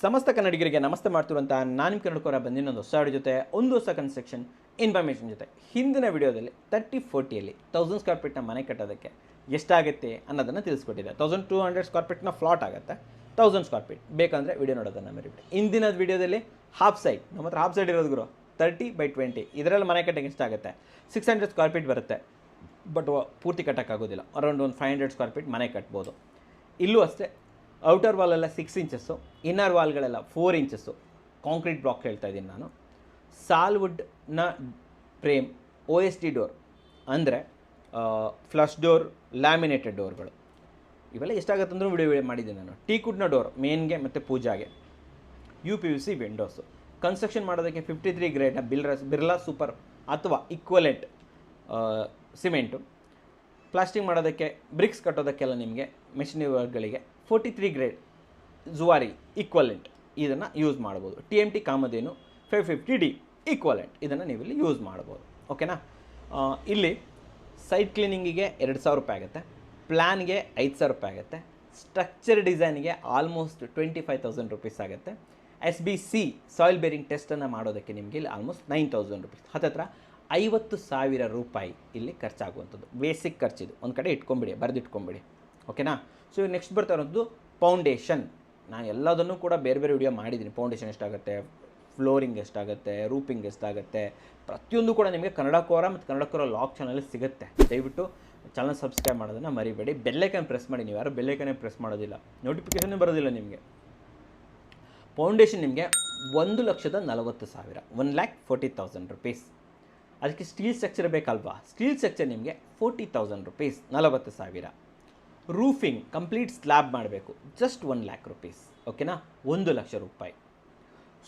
ಸಮಸ್ತ ಕನ್ನಡಿಗರಿಗೆ ನಮಸ್ತೆ ಮಾಡ್ತಿರುವಂಥ ನಾನು ನಿಮ್ಮ ಕನ್ನಡಕೋರ ಬಂದಿನ ಒಂದು ಹೊಸ ವಿಡಿಯೋ ಜೊತೆ ಒಂದು ಹೊಸ ಕನ್ಸ್ಟ್ರಕ್ಷನ್ ಇನ್ಫಾರ್ಮೇಷನ್ ಜೊತೆ. ಹಿಂದಿನ ವಿಡಿಯೋದಲ್ಲಿ 30-40ಯಲ್ಲಿ 1000 ಸ್ಕ್ವೇರ್ ಫೀಟ್ನ ಮನೆ ಕಟ್ಟೋದಕ್ಕೆ ಎಷ್ಟಾಗುತ್ತೆ ಅನ್ನೋದನ್ನು ತಿಳಿಸ್ಕೊಟ್ಟಿದೆ. 1200 ಸ್ಕ್ವೇರ್ ಫೀಟ್ನ ಫ್ಲಾಟ್ ಆಗುತ್ತೆ, 1000 ಸ್ಕ್ವೇರ್ ಫೀಟ್ ಬೇಕಂದರೆ ವಿಡಿಯೋ ನೋಡೋದನ್ನು ಮರಿಬಿಡಿ. ಇಂದಿನ ವಿಡಿಯೋದಲ್ಲಿ ಹಾಫ್ ಸೈಡ್, ನಮ್ಮ ಹತ್ರ ಹಾಫ್ ಸೈಡ್ ಇರೋದು ಗುರು 30/20, ಇದರಲ್ಲಿ ಮನೆ ಕಟ್ಟೋಕ್ಕೆ ಎಷ್ಟಾಗುತ್ತೆ? 600 ಸ್ಕ್ವೇರ್ ಫೀಟ್ ಬರುತ್ತೆ. ಬಟ್ ಪೂರ್ತಿ ಕಟ್ಟೋಕ್ಕಾಗೋದಿಲ್ಲ, ಅರೌಂಡ್ ಒಂದು 500 ಸ್ಕ್ವೇರ್ ಫೀಟ್ ಮನೆ ಕಟ್ಬೋದು. ಇಲ್ಲೂ ಅಷ್ಟೇ, ಔಟರ್ ವಾಲೆಲ್ಲ 6 ಇಂಚಸ್ಸು, ಇನ್ನರ್ ವಾಲ್ಗಳೆಲ್ಲ 4 ಇಂಚಸ್ಸು ಕಾಂಕ್ರೀಟ್ ಬ್ಲಾಕ್ ಹೇಳ್ತಾ ಇದ್ದೀನಿ ನಾನು. ಸಾಲ್ವುಡ್ನ ಫ್ರೇಮ್, OSD ಡೋರ್ ಅಂದರೆ ಫ್ಲಶ್ ಡೋರ್, ಲ್ಯಾಮಿನೇಟೆಡ್ ಡೋರ್ಗಳು, ಇವೆಲ್ಲ ಎಷ್ಟಾಗುತ್ತೆ ಅಂದರೂ ವಿಡಿಯೋ ಮಾಡಿದ್ದೀನಿ ನಾನು. ಟೀಕುಡ್ನ ಡೋರ್ ಮೇನ್ಗೆ ಮತ್ತು ಪೂಜಾಗೆ, UPVC ವಿಂಡೋಸು. ಕನ್ಸ್ಟ್ರಕ್ಷನ್ ಮಾಡೋದಕ್ಕೆ 53 ಗ್ರೇಡ್ನ ಬಿರ್ಲಾ ಸೂಪರ್ ಅಥವಾ ಇಕ್ವಲೆಂಟ್ ಸಿಮೆಂಟು. ಪ್ಲಾಸ್ಟಿಂಗ್ ಮಾಡೋದಕ್ಕೆ, ಬ್ರಿಕ್ಸ್ ಕಟ್ಟೋದಕ್ಕೆಲ್ಲ ನಿಮಗೆ ಮೆಷಿನರಿ ವರ್ಕ್ಗಳಿಗೆ 43 ಗ್ರೇಡ್ ಜುವಾರಿ ಇಕ್ವಲೆಂಟ್ ಇದನ್ನು ಯೂಸ್ ಮಾಡ್ಬೋದು. TMT ಕಾಮಧೇನು 550D ಈಕ್ವಲೆಂಟ್ ಇದನ್ನು ನೀವಿಲ್ಲಿ ಯೂಸ್ ಮಾಡ್ಬೋದು. ಓಕೆನಾ. ಇಲ್ಲಿ ಸೈಟ್ ಕ್ಲೀನಿಂಗಿಗೆ 2000 ರೂಪಾಯಿ ಆಗುತ್ತೆ, ಪ್ಲ್ಯಾನ್ಗೆ 5000 ರೂಪಾಯಿ ಆಗುತ್ತೆ, ಸ್ಟ್ರಕ್ಚರ್ ಡಿಸೈನಿಗೆ ಆಲ್ಮೋಸ್ಟ್ 25,000 ರುಪೀಸ್ ಆಗುತ್ತೆ. SBC ಸಾಯಿಲ್ ಬೇರಿಂಗ್ ಟೆಸ್ಟನ್ನು ಮಾಡೋದಕ್ಕೆ ನಿಮಗೆ ಇಲ್ಲಿ ಆಲ್ಮೋಸ್ಟ್ 9,000 ರುಪೀಸ್, ಹತ್ತತ್ರ 50,000 ರೂಪಾಯಿ ಇಲ್ಲಿ ಖರ್ಚಾಗುವಂಥದ್ದು. ಬೇಸಿಕ್ ಖರ್ಚಿದು ಒಂದು ಕಡೆ ಇಟ್ಕೊಂಬಿಡಿ, ಬರೆದಿಟ್ಕೊಂಬಿಡಿ. ಓಕೆನಾ. ಸೊ ನೆಕ್ಸ್ಟ್ ಬರ್ತಾ ಇರೋದು ಫೌಂಡೇಶನ್. ನಾನು ಎಲ್ಲದನ್ನು ಕೂಡ ಬೇರೆ ಬೇರೆ ವಿಡಿಯೋ ಮಾಡಿದ್ದೀನಿ. ಫೌಂಡೇಶನ್ ಎಷ್ಟಾಗುತ್ತೆ, ಫ್ಲೋರಿಂಗ್ ಎಷ್ಟಾಗುತ್ತೆ, ರೂಪಿಂಗ್ ಎಷ್ಟಾಗುತ್ತೆ, ಪ್ರತಿಯೊಂದು ಕೂಡ ನಿಮಗೆ ಕನ್ನಡ ಕೋರ ಮತ್ತು ಕನ್ನಡ ಕೋರ ಲಾಗ್ ಚಾನಲಲ್ಲಿ ಸಿಗುತ್ತೆ. ದಯವಿಟ್ಟು ಚಾನಲ್ ಸಬ್ಸ್ಕ್ರೈಬ್ ಮಾಡೋದನ್ನು ಮರಿಬೇಡಿ. ಬೆಲ್ಲೈಕನ್ ಪ್ರೆಸ್ ಮಾಡಿ. ನೀವು ಯಾರು ಬೆಲ್ಲೈಕನ್ನೇ ಪ್ರೆಸ್ ಮಾಡೋದಿಲ್ಲ, ನೋಟಿಫಿಕೇಷನ್ನೇ ಬರೋದಿಲ್ಲ ನಿಮಗೆ. ಫೌಂಡೇಶನ್ ನಿಮಗೆ 1,40,000, 1,40,000 ರುಪೀಸ್. ಅದಕ್ಕೆ ಸ್ಟೀಲ್ ಸ್ಟ್ರಕ್ಚರ್ ಬೇಕಲ್ವಾ, ಸ್ಟೀಲ್ ಸ್ಟ್ರಕ್ಚರ್ ನಿಮಗೆ 40,000 ರುಪೀಸ್, 40,000. ರೂಫಿಂಗ್ ಕಂಪ್ಲೀಟ್ ಸ್ಲ್ಯಾಬ್ ಮಾಡಬೇಕು, ಜಸ್ಟ್ 1,00,000 ರುಪೀಸ್. ಓಕೆನಾ, 1,00,000 ರೂಪಾಯಿ.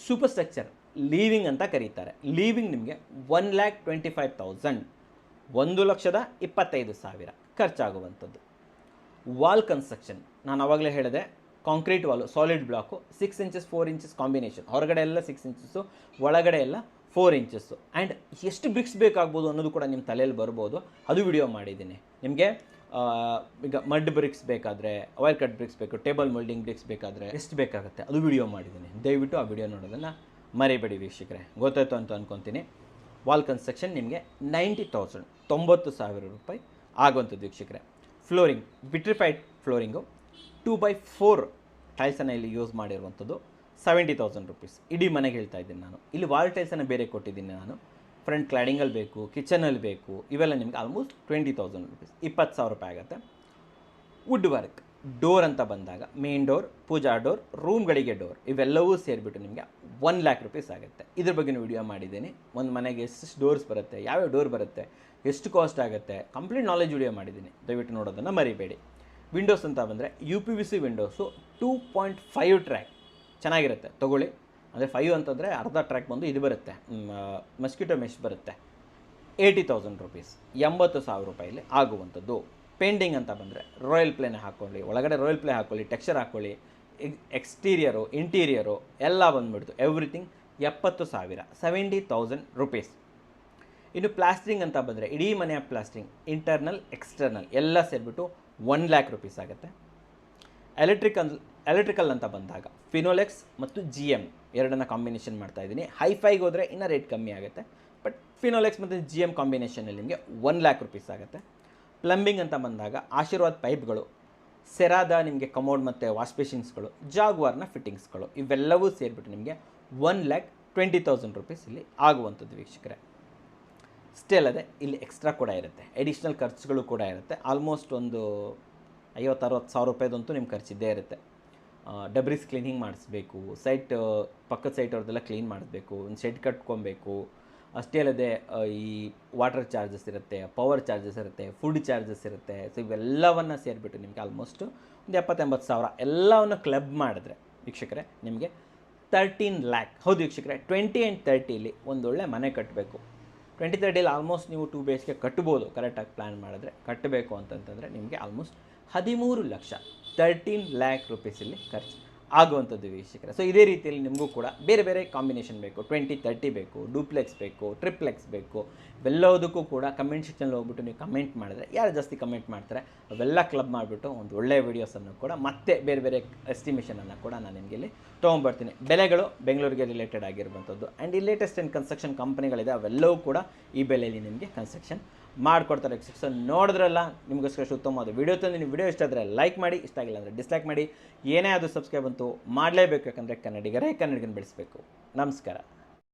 ಸೂಪರ್ ಸ್ಟ್ರಕ್ಚರ್ ಲೀವಿಂಗ್ ಅಂತ ಕರೀತಾರೆ, ಲೀವಿಂಗ್ ನಿಮಗೆ 1,25,000, 1,25,000 ಖರ್ಚಾಗುವಂಥದ್ದು. ವಾಲ್ ಕನ್ಸ್ಟ್ರಕ್ಷನ್ ನಾನು ಆವಾಗಲೇ ಹೇಳಿದೆ, concrete wall, solid block, 6 inches 4 inches combination, ಹೊರಗಡೆ ಎಲ್ಲ 6 ಇಂಚಸ್ಸು, ಒಳಗಡೆ ಎಲ್ಲ 4 ಇಂಚಸ್ಸು. ಆ್ಯಂಡ್ ಎಷ್ಟು ಬ್ರಿಕ್ಸ್ ಬೇಕಾಗ್ಬೋದು ಅನ್ನೋದು ಕೂಡ ನಿಮ್ಮ ತಲೆಯಲ್ಲಿ ಬರ್ಬೋದು, ಅದು ವಿಡಿಯೋ ಮಾಡಿದ್ದೀನಿ ನಿಮಗೆ. ಈಗ ಮಡ್ ಬ್ರಿಕ್ಸ್ ಬೇಕಾದರೆ, ವೈರ್ ಕಟ್ ಬ್ರಿಕ್ಸ್ ಬೇಕು, ಟೇಬಲ್ ಮೋಲ್ಡಿಂಗ್ ಬ್ರಿಕ್ಸ್ ಬೇಕಾದರೆ ಎಷ್ಟು ಬೇಕಾಗುತ್ತೆ ಅದು ವಿಡಿಯೋ ಮಾಡಿದ್ದೀನಿ. ದಯವಿಟ್ಟು ಆ ವಿಡಿಯೋ ನೋಡೋದನ್ನು ಮರಿಬೇಡಿ ವೀಕ್ಷಕರೇ. ಗೊತ್ತಾಯ್ತು ಅಂತ ಅಂದ್ಕೊತೀನಿ. ವಾಲ್ ಕನ್ಸ್ಟ್ರಕ್ಷನ್ ನಿಮಗೆ 90,000, 90,000 ರೂಪಾಯಿ ಆಗುವಂಥದ್ದು ವೀಕ್ಷಕರೇ. ಫ್ಲೋರಿಂಗ್ ವಿಟ್ರಿಫೈಡ್ ಫ್ಲೋರಿಂಗು 2x4 ಟೈಲ್ಸನ್ನು ಇಲ್ಲಿ ಯೂಸ್ ಮಾಡಿರುವಂಥದ್ದು, 70,000 ರುಪೀಸ್. ಇಡೀ ಮನೆಗೆ ಹೇಳ್ತಾ ಇದ್ದೀನಿ ನಾನು. ಇಲ್ಲಿ ವಾಲ್ ಟೈಲ್ಸನ್ನು ಬೇರೆ ಕೊಟ್ಟಿದ್ದೀನಿ ನಾನು. ಫ್ರಂಟ್ ಕ್ಲಾಡಿಂಗಲ್ಲಿ ಬೇಕು, ಕಿಚನಲ್ಲಿ ಬೇಕು, ಇವೆಲ್ಲ ನಿಮಗೆ ಆಲ್ಮೋಸ್ಟ್ 20,000 ರುಪೀಸ್, 20,000 ರೂಪಾಯಿ ಆಗುತ್ತೆ. ವುಡ್ ವರ್ಕ್ ಡೋರ್ ಅಂತ ಬಂದಾಗ, ಮೇನ್ ಡೋರ್, ಪೂಜಾ ಡೋರ್, ರೂಮ್ಗಳಿಗೆ ಡೋರ್, ಇವೆಲ್ಲವೂ ಸೇರಿಬಿಟ್ಟು ನಿಮಗೆ 1,00,000 ರುಪೀಸ್ ಆಗುತ್ತೆ. ಇದ್ರ ಬಗ್ಗೆ ವಿಡಿಯೋ ಮಾಡಿದ್ದೀನಿ. ಒಂದು ಮನೆಗೆ ಎಷ್ಟು ಡೋರ್ಸ್ ಬರುತ್ತೆ, ಯಾವ್ಯಾವ ಡೋರ್ ಬರುತ್ತೆ, ಎಷ್ಟು ಕಾಸ್ಟ್ ಆಗುತ್ತೆ, ಕಂಪ್ಲೀಟ್ ನಾಲೆಜ್ ವಿಡಿಯೋ ಮಾಡಿದ್ದೀನಿ. ದಯವಿಟ್ಟು ನೋಡೋದನ್ನು ಮರಿಬೇಡಿ. ವಿಂಡೋಸ್ ಅಂತ ಬಂದರೆ UPVC ವಿಂಡೋಸು 2.5 ಟ್ರ್ಯಾಕ್ ಚೆನ್ನಾಗಿರುತ್ತೆ, ತೊಗೊಳ್ಳಿ. ಅಂದರೆ 5 ಅಂತಂದರೆ ಅರ್ಧ ಟ್ರ್ಯಾಕ್ ಬಂದು ಇದು ಬರುತ್ತೆ, ಮಸ್ಕಿಟೋ ಮೆಶ್ ಬರುತ್ತೆ. 80,000 ರುಪೀಸ್, 80,000 ರೂಪಾಯಲ್ಲಿ ಆಗುವಂಥದ್ದು. ಪೇಂಟಿಂಗ್ ಅಂತ ಬಂದರೆ ರಾಯಲ್ ಪ್ಲೇನೇ ಹಾಕ್ಕೊಳ್ಳಿ, ಒಳಗಡೆ ರಾಯಲ್ ಪ್ಲೇ ಹಾಕ್ಕೊಳ್ಳಿ, ಟೆಕ್ಸ್ಚರ್ ಹಾಕ್ಕೊಳ್ಳಿ, ಎಕ್ಸ್ಟೀರಿಯರು ಇಂಟೀರಿಯರು ಎಲ್ಲ ಬಂದುಬಿಡ್ತು, ಎವ್ರಿಥಿಂಗ್ 70,000, 70,000 ರುಪೀಸ್. ಇನ್ನು ಪ್ಲಾಸ್ಟ್ರಿಂಗ್ ಅಂತ ಬಂದರೆ ಇಡೀ ಮನೆಯ ಪ್ಲಾಸ್ಟ್ರಿಂಗ್, ಇಂಟರ್ನಲ್ ಎಕ್ಸ್ಟರ್ನಲ್ ಎಲ್ಲ ಸೇರಿಬಿಟ್ಟು 1,00,000 ರುಪೀಸ್ ಆಗುತ್ತೆ. ಎಲೆಕ್ಟ್ರಿಕಲ್ ಅಂತ ಬಂದಾಗ ಫಿನೋಲೆಕ್ಸ್ ಮತ್ತು GM ಎರಡನ್ನ ಕಾಂಬಿನೇಷನ್ ಮಾಡ್ತಾಯಿದ್ದೀನಿ. ಹೈಫೈಗೆ ಹೋದರೆ ಇನ್ನೂ ರೇಟ್ ಕಮ್ಮಿ ಆಗುತ್ತೆ, ಬಟ್ ಫಿನೋಲೆಕ್ಸ್ ಮತ್ತು GM ಕಾಂಬಿನೇಷನಲ್ಲಿ ನಿಮಗೆ 1,00,000 ರುಪೀಸ್ ಆಗುತ್ತೆ. ಪ್ಲಂಬಿಂಗ್ ಅಂತ ಬಂದಾಗ ಆಶೀರ್ವಾದ್ ಪೈಪ್ಗಳು, ಸೆರಾದ ನಿಮಗೆ ಕಮೋಡ್ ಮತ್ತು ವಾಶ್ ಬೇಸಿನ್ಸ್ಗಳು, ಜಾಗ್ವಾರ್ನ ಫಿಟ್ಟಿಂಗ್ಸ್ಗಳು, ಇವೆಲ್ಲವೂ ಸೇರಿಬಿಟ್ಟು ನಿಮಗೆ 1,20,000 ರುಪೀಸ್ ಇಲ್ಲಿ ಆಗುವಂಥದ್ದು ವೀಕ್ಷಕರೇ. ಅಷ್ಟೇ ಅಲ್ಲದೆ ಇಲ್ಲಿ ಎಕ್ಸ್ಟ್ರಾ ಕೂಡ ಇರುತ್ತೆ, ಎಡಿಷ್ನಲ್ ಖರ್ಚುಗಳು ಕೂಡ ಇರುತ್ತೆ. ಆಲ್ಮೋಸ್ಟ್ ಒಂದು 50,000-60,000 ರೂಪಾಯಿದಂತೂ ನಿಮ್ಮ ಖರ್ಚಿದ್ದೇ ಇರುತ್ತೆ. ಡಬ್ರಿಸ್ ಕ್ಲೀನಿಂಗ್ ಮಾಡಿಸ್ಬೇಕು, ಸೈಟ್ ಪಕ್ಕದ ಸೈಟ್ ಅವ್ರದ್ದೆಲ್ಲ ಕ್ಲೀನ್ ಮಾಡಿಸ್ಬೇಕು, ಒಂದು ಶೆಡ್ ಕಟ್ಕೊಬೇಕು. ಅಷ್ಟೇ ಅಲ್ಲದೆ ಈ ವಾಟರ್ ಚಾರ್ಜಸ್ ಇರುತ್ತೆ, ಪವರ್ ಚಾರ್ಜಸ್ ಇರುತ್ತೆ, ಫುಡ್ ಚಾರ್ಜಸ್ ಇರುತ್ತೆ. ಸೊ ಇವೆಲ್ಲವನ್ನು ಸೇರಿಬಿಟ್ಟು ನಿಮಗೆ ಆಲ್ಮೋಸ್ಟ್ ಒಂದು 70,000-80,000 ಎಲ್ಲವನ್ನು ಕ್ಲಬ್ ಮಾಡಿದ್ರೆ ವೀಕ್ಷಕರೇ ನಿಮಗೆ 13 lakh. ಹೌದು ವೀಕ್ಷಕರೇ, 20 and 30 ಒಂದೊಳ್ಳೆ ಮನೆ ಕಟ್ಟಬೇಕು. 20-30 ಆಲ್ಮೋಸ್ಟ್ ನೀವು 2 BHK ಕಟ್ಬೋದು, ಕರೆಕ್ಟಾಗಿ ಪ್ಲ್ಯಾನ್ ಮಾಡಿದ್ರೆ. ಕಟ್ಟಬೇಕು ಅಂತಂತಂದರೆ ನಿಮಗೆ ಆಲ್ಮೋಸ್ಟ್ 13 ಲಕ್ಷ, 13 lakh ರುಪೀಸ್ ಇಲ್ಲಿ ಖರ್ಚು ಆಗುವಂಥದ್ದು ವೀಕ್ಷಕರೇ. ಸೊ ಇದೇ ರೀತಿಯಲ್ಲಿ ನಿಮಗೂ ಕೂಡ ಬೇರೆ ಬೇರೆ ಕಾಂಬಿನೇಷನ್ ಬೇಕು, 20-30 ಬೇಕು, ಡೂಪ್ಲೆಕ್ಸ್ ಬೇಕು, ಟ್ರಿಪ್ಲೆಕ್ಸ್ ಬೇಕು, ಇವೆಲ್ಲದಕ್ಕೂ ಕೂಡ ಕಮೆಂಟ್ ಸೆಕ್ಷನಲ್ಲಿ ಹೋಗ್ಬಿಟ್ಟು ನೀವು ಕಮೆಂಟ್ ಮಾಡಿದ್ರೆ ಯಾರು ಜಾಸ್ತಿ ಕಮೆಂಟ್ ಮಾಡ್ತಾರೆ ಅವೆಲ್ಲ ಕ್ಲಬ್ ಮಾಡಿಬಿಟ್ಟು ಒಂದು ಒಳ್ಳೆಯ ವೀಡಿಯೋಸನ್ನು ಕೂಡ ಮತ್ತೆ ಬೇರೆ ಬೇರೆ ಎಸ್ಟಿಮೇಷನನ್ನು ಕೂಡ ನಾನು ನಿಮಗೆ ಇಲ್ಲಿ ತೊಗೊಂಬರ್ತೀನಿ. ಬೆಲೆಗಳು ಬೆಂಗಳೂರಿಗೆ ರಿಲೇಟೆಡ್ ಆಗಿರುವಂಥದ್ದು ಆ್ಯಂಡ್ ಈ ಲೇಟೆಸ್ಟ್ ಏನು ಕನ್ಸ್ಟ್ರಕ್ಷನ್ ಕಂಪ್ನಿಗಳಿದೆ ಅವೆಲ್ಲವೂ ಕೂಡ ಈ ಬೆಲೆಯಲ್ಲಿ ನಿಮಗೆ ಕನ್ಸ್ಟ್ರಕ್ಷನ್ ಮಾಡಿಕೊಡ್ತಾರೆ. ಸೊ ನೋಡಿದ್ರಲ್ಲ, ನಿಮಗೋಸ್ಕರ ಉತ್ತಮವಾದ ವೀಡಿಯೋ ತಂದು ನೀವು ವಿಡಿಯೋ ಇಷ್ಟ ಆದರೆ ಲೈಕ್ ಮಾಡಿ, ಇಷ್ಟ ಆಗಿಲ್ಲ ಅಂದರೆ ಡಿಸ್ಲೈಕ್ ಮಾಡಿ. ಏನೇ ಅದು ಸಬ್ಸ್ಕ್ರೈಬ್ ಅಂತೂ ಮಾಡಲೇಬೇಕು, ಯಾಕಂದರೆ ಕನ್ನಡಿಗರೇ ಕನ್ನಡಿಗನ ಬೆಳೆಸಬೇಕು. ನಮಸ್ಕಾರ.